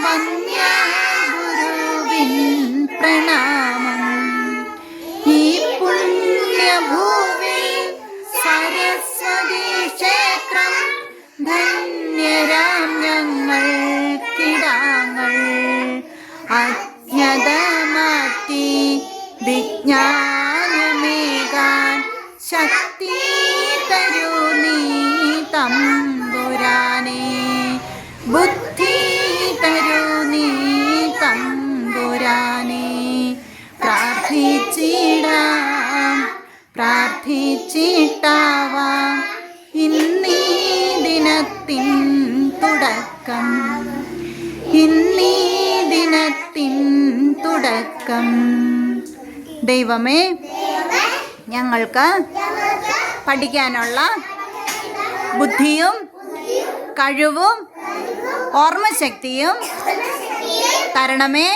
വന്യ ഗുരുവിൻ പ്രണാമം. ഈ പുണ്യഭൂവിൽ സരസ്വതി ക്ഷേത്രം ധന്യരാം ഞങ്ങൾ കിടാങ്ങൾ. അജ്ഞത മാറ്റി വിജ്ഞാനമേകാൻ ശക്തി തരൂ നീ തമ്പുരാനേ. ബുദ്ധി തരൂ നീ തമ്പുരാനേ. പ്രാർത്ഥിച്ചിട്ടാവാം ഇന്നീ ദിനത്തിൻ തുടക്കം. ഇന്നീ ദിനത്തിൻ തുടക്കം. ദൈവമേ, ഞങ്ങൾക്ക് പഠിക്കാനുള്ള ബുദ്ധിയും കഴിവും ഓർമ്മശക്തിയും തരണമേ.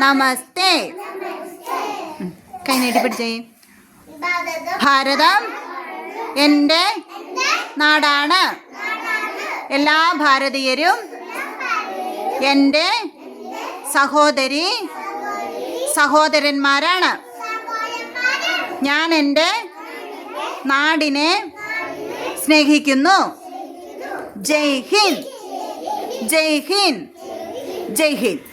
നമസ്തേ. കൈ നീട്ടി പിടിച്ചേ. ഭാരതം എൻ്റെ നാടാണ്. എല്ലാ ഭാരതീയരും എൻ്റെ സഹോദരി സഹോദരന്മാരാണ്. ഞാൻ എൻ്റെ നാടിനെ സ്നേഹിക്കുന്നു. ജയ് ഹിന്ദ്, ജയ് ഹിന്ദ്, ജയ് ഹിന്ദ്.